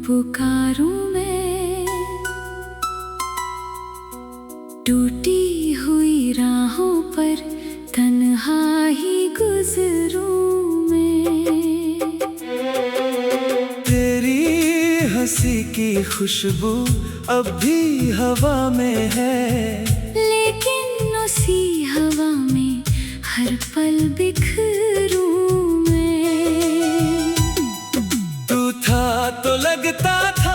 पुकारूं मैं, टूटी हुई राहों पर तन्हा ही गुजरूं मैं। तेरी हंसी की खुशबू अब भी हवा में है, लेकिन उसी हवा में हर पल बिखरूं मैं। तू था तो लगता था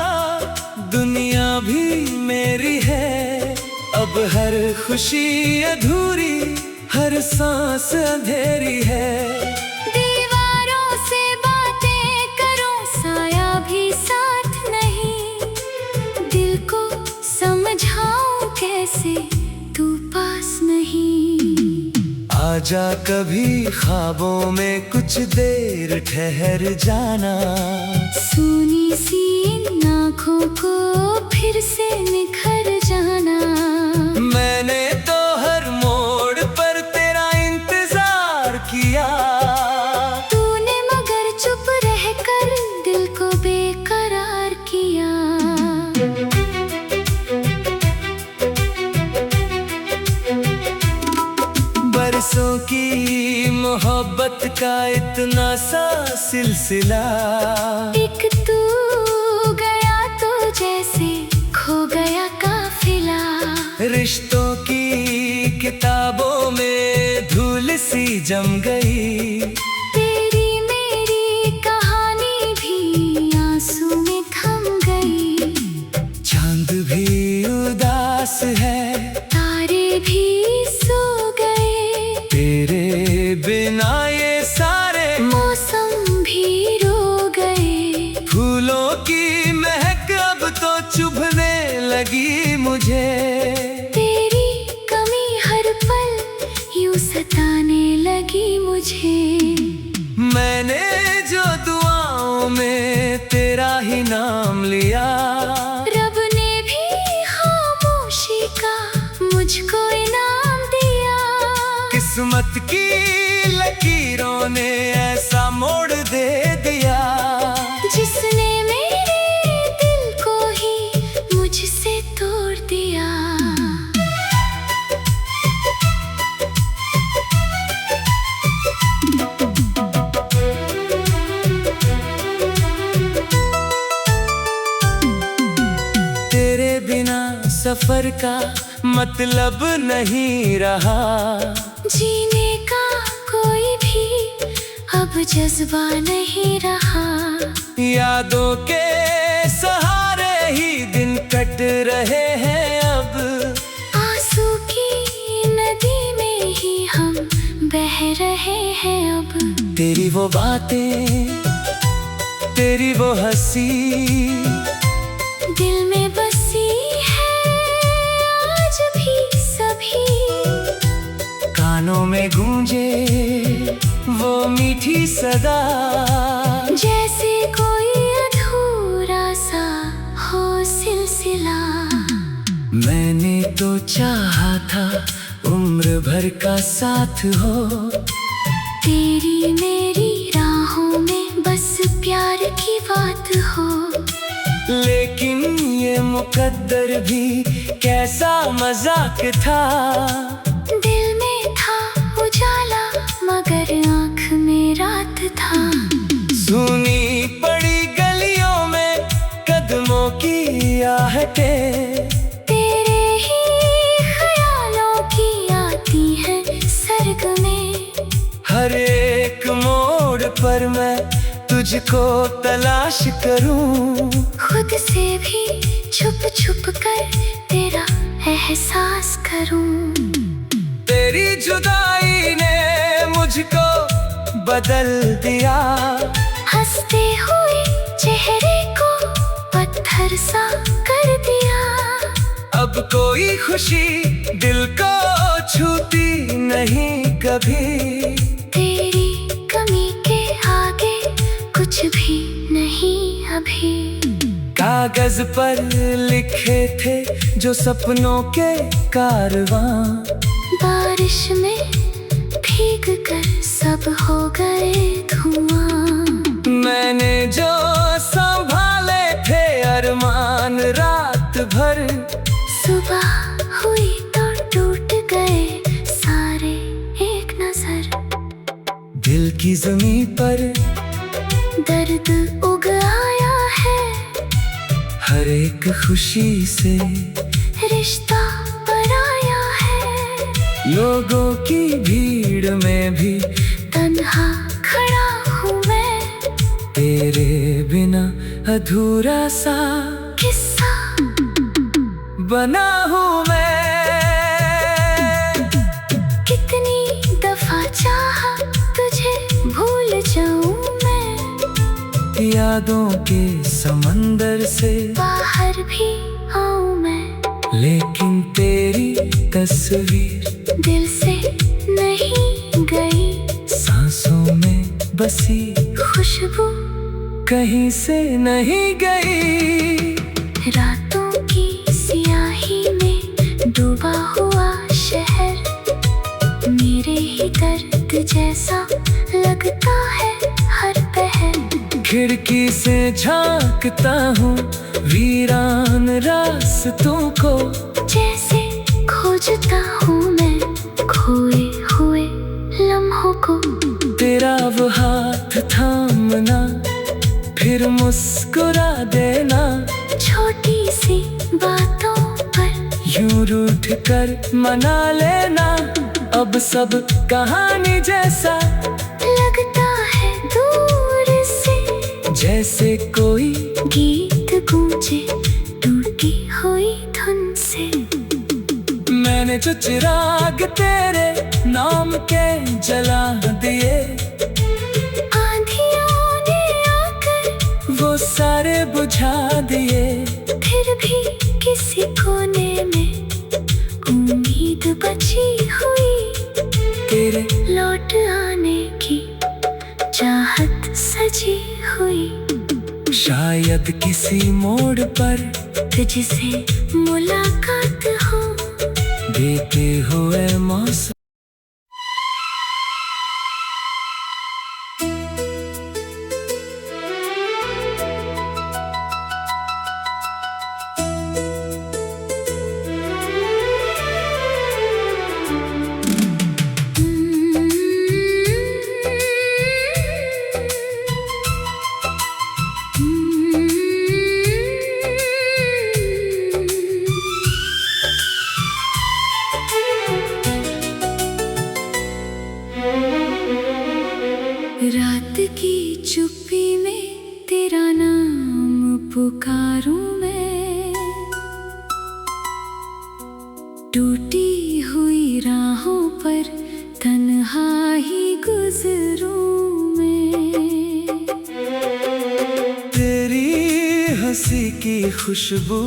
दुनिया भी मेरी है, अब हर खुशी अधूरी, हर सांस अंधेरी है। दीवारों से बातें करो, साया भी साथ नहीं, दिल को समझाऊं कैसे तू पास नहीं। आजा कभी ख्वाबों में कुछ देर ठहर जाना, सूनी सी इन आँखों को फिर से निखर जाना। मैंने तो हर मोड़ पर तेरा इंतजार किया, तूने मगर चुप रहकर दिल को बेकरार किया। बरसों की मोहब्बत का इतना सा सिलसिला, एक तू गया तो जैसे खो गया काफिला। रिश्तों की किताबों में धूल सी जम गई, तेरी मेरी कहानी भी आंसू में थम गई। चांद भी उदास है, तारे भी सो गए, तेरे बिना ये सारे मौसम भी रो गए। फूलों की महक अब तो चुभने लगी मुझे, तेरी कमी हर पल यूं सताने लगी मुझे। मैंने जो दुआओं में तेरा ही नाम लिया, रब ने भी खामोशी का मुझको इनाम दिया। किस्मत की लकीरों ने ऐसा मोड़ दे दिया, जिसने मेरे दिल को ही मुझसे तोड़ दिया। तेरे बिना सफर का मतलब नहीं रहा, जीने का कोई भी अब जज्बा नहीं रहा। यादों के सहारे ही दिन कट रहे हैं अब, आंसू की नदी में ही हम बह रहे हैं अब। तेरी वो बातें, तेरी वो हंसी दिल में बसी है आज भी सभी, कानों में गूंजे वो मीठी सदा, जैसे कोई अधूरा सा हो सिलसिला। मैंने तो चाहा था उम्र भर का साथ हो, तेरी मेरी राहों में बस प्यार की बात हो। लेकिन ये मुकद्दर भी कैसा मजाक था, दिल में था उजाला मगर आँख में रात था। सुनी पड़ी गलियों में कदमों की आहटें, तेरे ही ख्यालों की आती है सर्ग में। हर एक मोड़ पर मैं तुझको तलाश करूं, खुद से भी छुप छुप कर तेरा एहसास करूं। तेरी जुदाई ने मुझको बदल दिया, हंसते हुए चेहरे को पत्थर सा कर दिया। अब कोई खुशी दिल को छूती नहीं कभी, तेरी कमी के आगे कुछ भी नहीं अभी। कागज पर लिखे थे जो सपनों के कारवां, बारिश में भीग कर सब हो गए धुआं। मैंने जो संभाले थे की ज़मीं पर दर्द उग आया है, हर एक खुशी से रिश्ता पराया है। लोगों की भीड़ में भी तन्हा खड़ा हूँ मैं, तेरे बिना अधूरा सा किस्सा बना हूँ मैं। कितनी दफा चाहा तुझे भूल जाऊं मैं, यादों के समंदर से बाहर भी आऊं मैं, लेकिन तेरी तस्वीर दिल से नहीं गई। सांसों में बसी खुशबू कहीं से नहीं गई। रातों की सियाही में डूबा हुआ शहर, मेरे ही दर्द जैसा लगता है हर पहर। खिड़की से झांकता हूँ वीरान रास्तों को, जैसे खोजता हूँ मैं खोए हुए लम्हों को। तेरा वो हाथ थामना, फिर मुस्कुरा देना, छोटी सी बातों पर यूं रूठ कर मना लेना। अब सब कहानी जैसा लगता है दूर से, जैसे कोई गीत गूंजे टूटी हुई धुन से। मैंने जो चिराग तेरे नाम के जला दिए, आंधियों ने आकर वो सारे बुझा दिए। फिर भी किसी कोने में उम्मीद बची हुई, तेरे लौट आने की चाहत सजी हुई। शायद किसी मोड़ पर तुझसे मुलाकात हो, बीते हुए मौसम। रात की चुप्पी में तेरा नाम पुकारूं मैं, टूटी हुई राहों पर तन्हा ही गुजरूं मैं। तेरी हंसी की खुशबू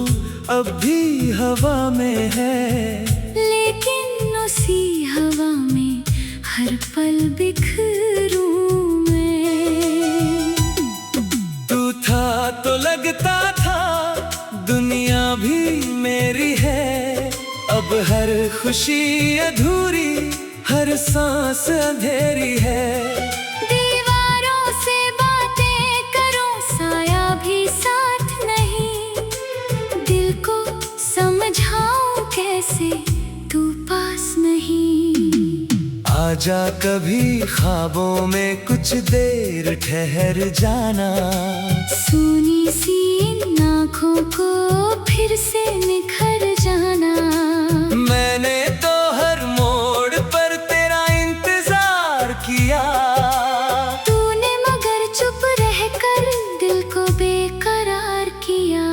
अब भी हवा में है, लेकिन उसी हवा में हर पल बिखरूं मैं। तू था तो लगता था दुनिया भी मेरी है। अब हर खुशी अधूरी, हर सांस अंधेरी है। दीवारों से बातें करो, साया भी साथ नहीं। दिल को समझाऊं कैसे, तू पास नहीं। आजा कभी ख्वाबों में कुछ देर ठहर जाना, सूनी सी इन आँखों को फिर से निखर जाना। मैंने तो हर मोड़ पर तेरा इंतजार किया, तूने मगर चुप रहकर दिल को बेकरार किया।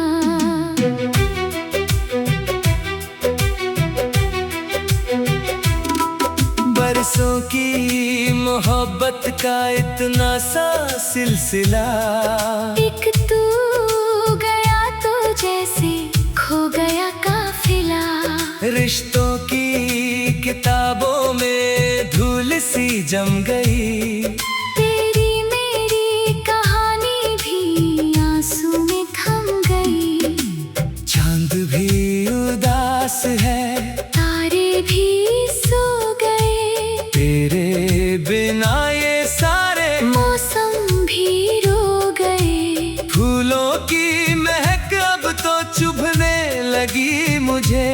बरसों की मोहब्बत का इतना सा सिलसिला, एक तू गया तो जैसे खो गया काफिला। रिश्तों की किताबों में धूल सी जम गई। तेरी मेरी कहानी भी आंसू में थम गई। चांद भी उदास है, तारे भी सो गए, तेरे बिना ये सारे मौसम भी रो गए। फूलों की महक अब तो चुभने लगी मुझे।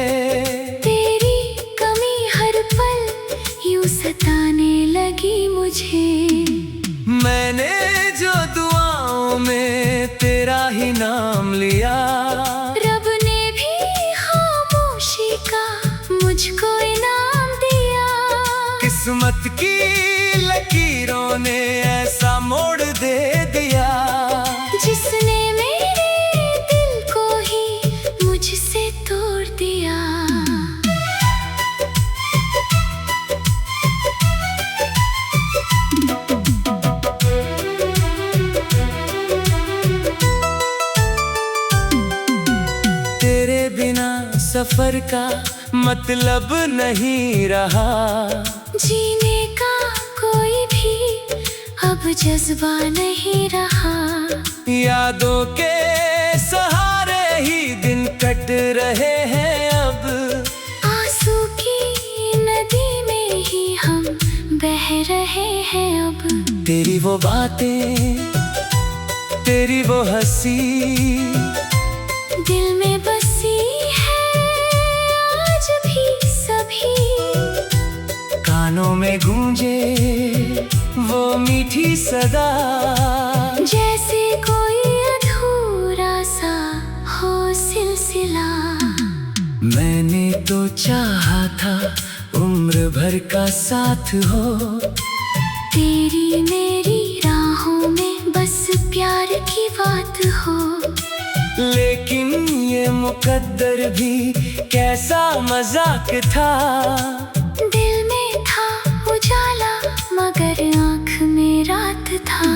तेरी कमी हर पल यूं सताने लगी मुझे। मैंने जो दुआओं में तेरा ही नाम लिया, रब ने भी खामोशी का मुझको इनाम दिया। किस्मत की लकीरों ने ऐसा मोड़ दे दिया, जिसने मेरे दिल को ही मुझसे तोड़ दिया। तेरे बिना सफर का मतलब नहीं रहा, जीने का कोई भी अब जज्बा नहीं रहा। यादों के सहारे ही दिन कट रहे हैं अब, आंसू की नदी में ही हम बह रहे हैं अब। तेरी वो बातें, तेरी वो हंसी दिल में बसी है आज भी सभी। कानों में गूंजे वो मीठी सदा, जैसे कोई अधूरा सा हो सिलसिला। मैंने तो चाहा था उम्र भर का साथ हो, तेरी मेरी राहों में बस प्यार की बात हो। लेकिन ये मुकद्दर भी कैसा मजाक था, दिल में था उजाला मगर आँख में रात था।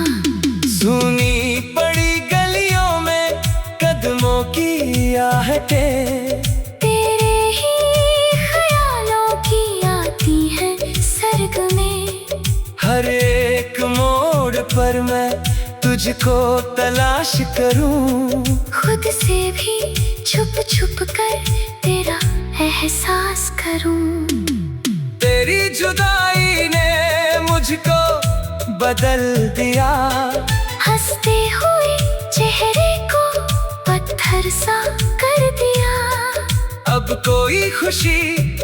सुनी पड़ी गलियों में कदमों की आहटें, तेरे ही ख्यालों की आती है सर्ग में। हर एक मोड़ पर मैं तुझको तलाश करूं, खुद से भी छुप छुप कर तेरा एहसास करूं। तेरी जुदाई ने मुझको बदल दिया, हंसते हुए चेहरे को पत्थर सा कर दिया। अब कोई खुशी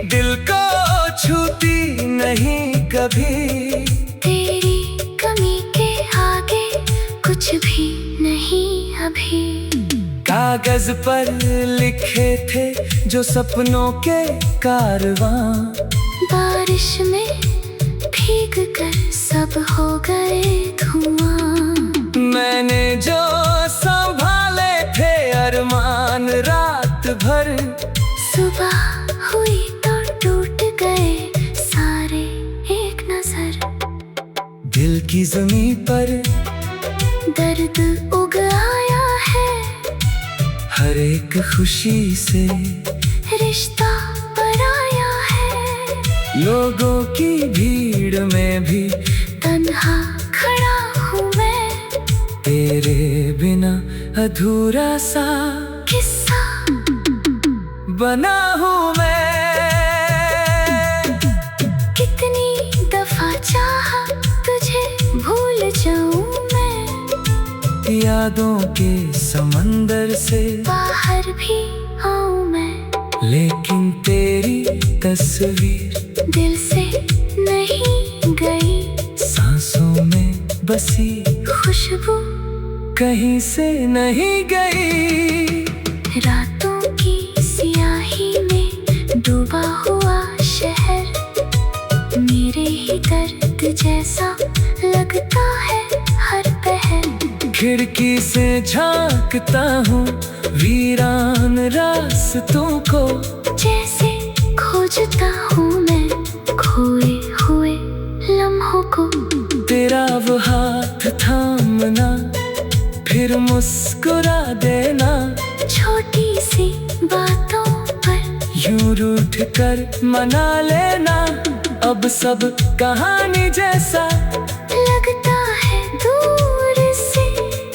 दिल को छूती नहीं कभी, तेरी कमी के आगे कुछ भी नहीं अभी। कागज पर लिखे थे जो सपनों के कारवां, बारिश में भीग कर सब हो गए धुआं। मैंने जो संभाले थे अरमान रात भर, सुबह हुई तो टूट गए सारे एक नजर। दिल की ज़मीं पर दर्द उग आया है, हर एक खुशी से रिश्ता पराया है। लोगों की भीड़ में भी तन्हा खड़ा हूँ मैं, तेरे बिना अधूरा सा किस्सा बना हूँ मैं। कितनी दफा चाहा तुझे भूल जाऊं मैं, यादों के समंदर से बाहर भी आऊं मैं। लेकिन तेरी तस्वीर दिल से नहीं गई, सांसों में बसी खुशबू कहीं से नहीं गई। रातों की सियाही में डूबा हुआ शहर, मेरे ही दर्द जैसा लगता है हर पहर। खिड़की से झांकता हूँ वीरान रास्तों को, जैसे खोजता हूँ मैं खोए हुए लम्हों को। तेरा वो हाथ थामना फिर मुस्कुरा देना, छोटी सी बातों पर यूं रूठ कर मना लेना। अब सब कहानी जैसा लगता है दूर से,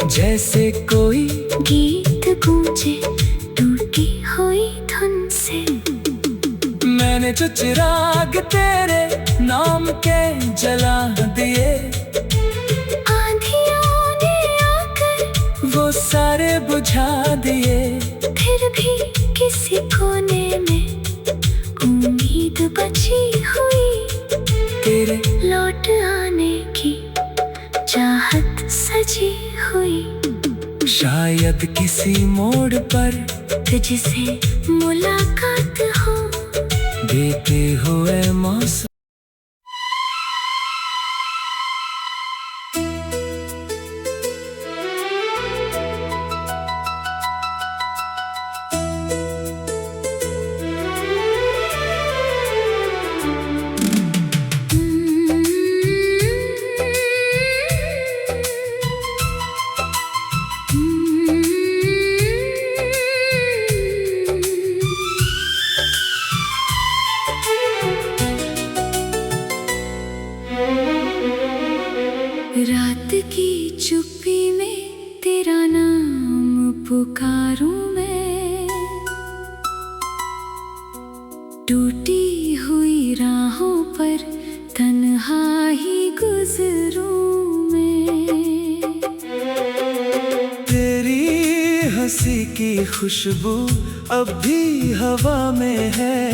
जैसे कोई गीत गूंजे टूटी हुई धुन से। मैंने जो चिराग तेरे नाम के जला दिए, आंधियों ने आकर वो सारे बुझा दिए। फिर भी किसी कोने में उम्मीद बची हुई, तेरे लौट आने की। चाहत सजी हुई। शायद किसी मोड़ पर तुझसे मुलाकात हो, देते हुए मौसम। रात की चुप्पी में तेरा नाम पुकारूं मैं, टूटी हुई राहों पर तन्हा ही गुजरूं मैं। तेरी हंसी की खुशबू अब भी हवा में है,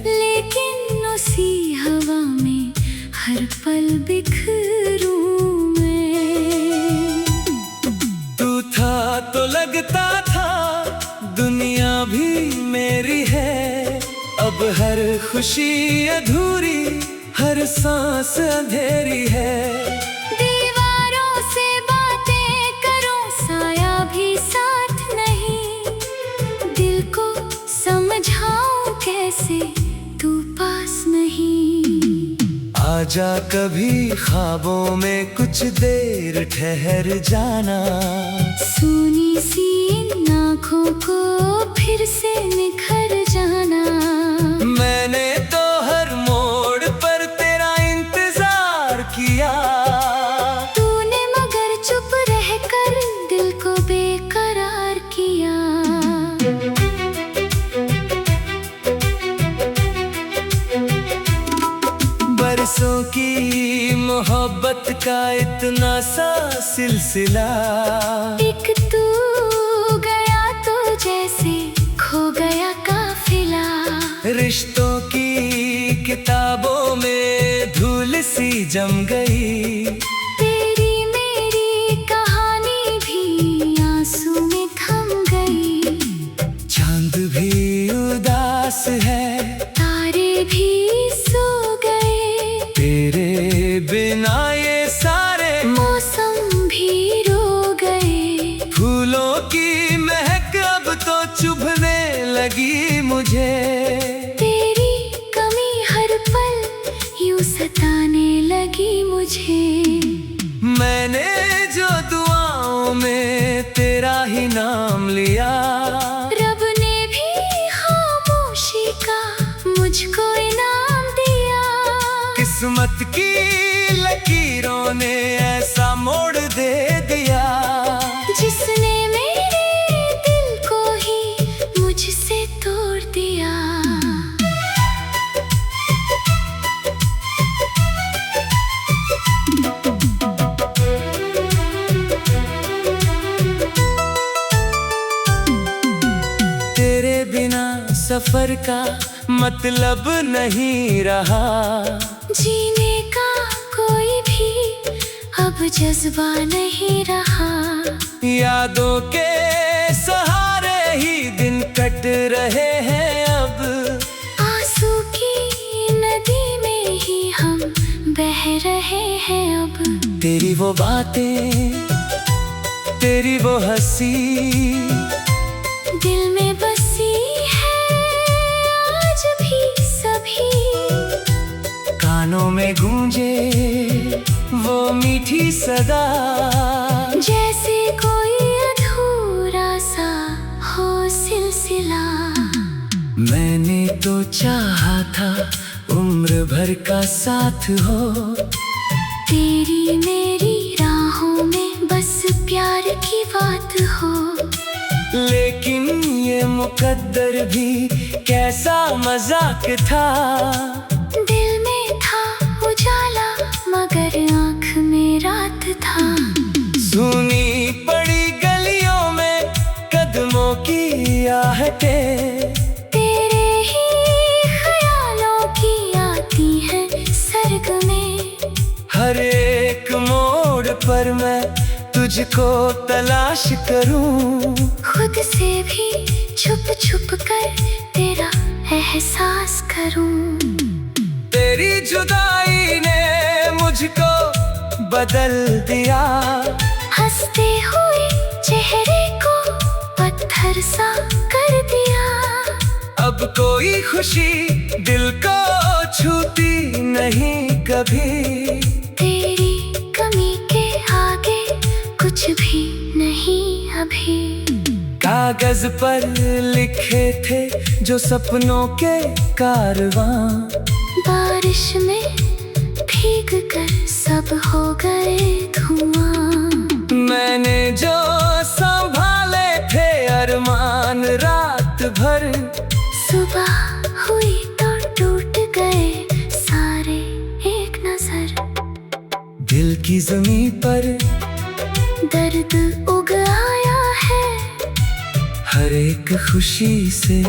लेकिन उसी हवा में हर पल बिखरूं मैं। तू था तो लगता था दुनिया भी मेरी है, अब हर खुशी अधूरी, हर सांस अंधेरी है। दीवारों से बातें करूं, साया भी साथ नहीं, दिल को समझाऊं कैसे तू पास नहीं। आजा कभी ख्वाबों में कुछ देर ठहर जाना, सूनी सी इन आँखों को फिर से निखर जाना। मैंने तो हर मोड़ पर तेरा इंतजार किया, तूने मगर चुप रहकर दिल को बेकरार किया। बरसों की मोहब्बत का इतना सा सिलसिला, एक तू गया तो जैसे खो गया काफिला। रिश्तों की किताबों में धूल सी जम गई, तेरी मेरी कहानी भी आंसू में थम गई। चांद भी उदास है, तारे भी सो गए, तेरे बिना ये सारे मौसम भी रो गए। फूलों की महक अब तो चुभने लगी मुझे, तेरी कमी हर पल यूं सताने लगी मुझे। मैंने जो दुआओं में तेरा ही नाम लिया, रब ने भी खामोशी का मुझको इनाम दिया। किस्मत की लकीरों ने ऐसा मोड़ दे दिया, जिसने मेरे दिल को ही मुझसे तोड़ दिया। तेरे बिना सफर का मतलब नहीं रहा, जीने का कोई भी अब जज्बा नहीं रहा। यादों के सहारे ही दिन कट रहे हैं अब, आंसू की नदी में ही हम बह रहे हैं अब। तेरी वो बातें, तेरी वो हंसी, दिल में बसी है आज भी सभी। कानों में गूंजे वो मीठी सदा, जैसे कोई अधूरा सा हो सिलसिला। मैंने तो चाहा था उम्र भर का साथ हो, तेरी मेरी राहों में बस प्यार की बात हो। लेकिन ये मुकद्दर भी कैसा मजाक था, दिल में था उजाला मगर आँख में रात था। सुनी पड़ी गलियों में कदमों की आहटें, तेरे ही ख्यालों की आती हैं सर्ग में। हर एक मोड़ पर मैं तुझको तलाश करूं। खुद से भी छुप छुप कर तेरा एहसास करूं। तेरी जुदाई ने मुझको बदल दिया। हंसते हुए चेहरे को पत्थर सा कर दिया। अब कोई खुशी दिल को छूती नहीं कभी। तेरी कमी के आगे कुछ भी नहीं अभी। कागज पर लिखे थे जो सपनों के कारवां, बारिश में भीग कर सब हो गए धुआं। मैंने जो संभाले थे अरमान रात भर, सुबह हुई तो टूट गए सारे एक नजर। दिल की ज़मीं पर दर्द उग आया है। हर एक खुशी से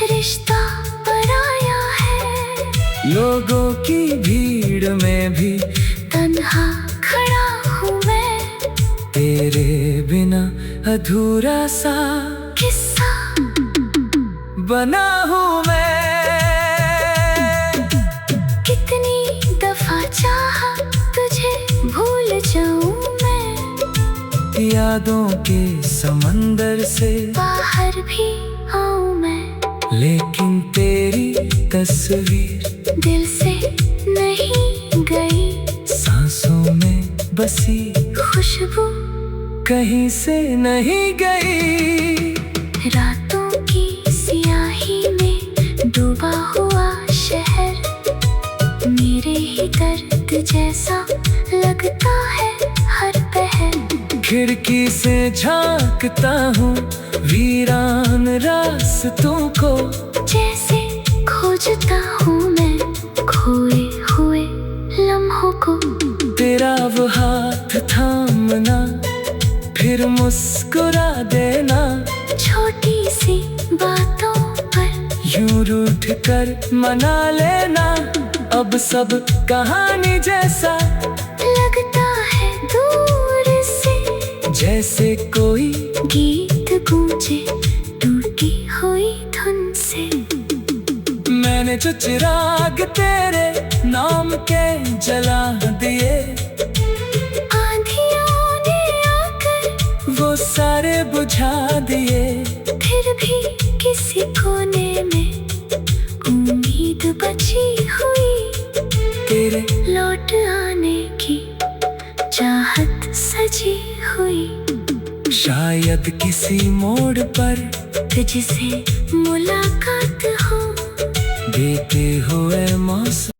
रिश्ता पराया है। लोगों की भीड़ में भी तन्हा खड़ा हूँ मैं। तेरे बिना अधूरा सा किस्सा बना हूँ मैं। कितनी दफा चाहा तुझे भूल जाऊं मैं। यादों के समंदर से बाहर भी आऊं मैं। लेकिन तेरी तस्वीर दिल से नहीं गई। सांसों में बसी खुशबू कहीं से नहीं गई। रातों की सियाही में डूबा हुआ शहर, मेरे ही दर्द जैसा लगता है हर पहर। खिड़की से झांकता हूँ वीरान रास्तों को, जैसे खोजता हूँ मैं खोए हुए लम्हों को। तेरा वो हाथ थामना फिर मुस्कुरा देना। छोटी सी बातों पर यूं रूठ कर मना लेना। अब सब कहानी जैसा लगता है दूर से, जैसे कोई गीत गूंजे टूटी हुई धुन से। मैंने जो चिराग तेरे नाम के जला दिए, आंधियों ने आकर वो सारे बुझा दिए। फिर भी किसी कोने में उम्मीद बची हुई। तेरे लौट आने की चाहत सजी हुई। शायद किसी मोड़ पर तुझसे मुलाकात हो। देते हुए मौसम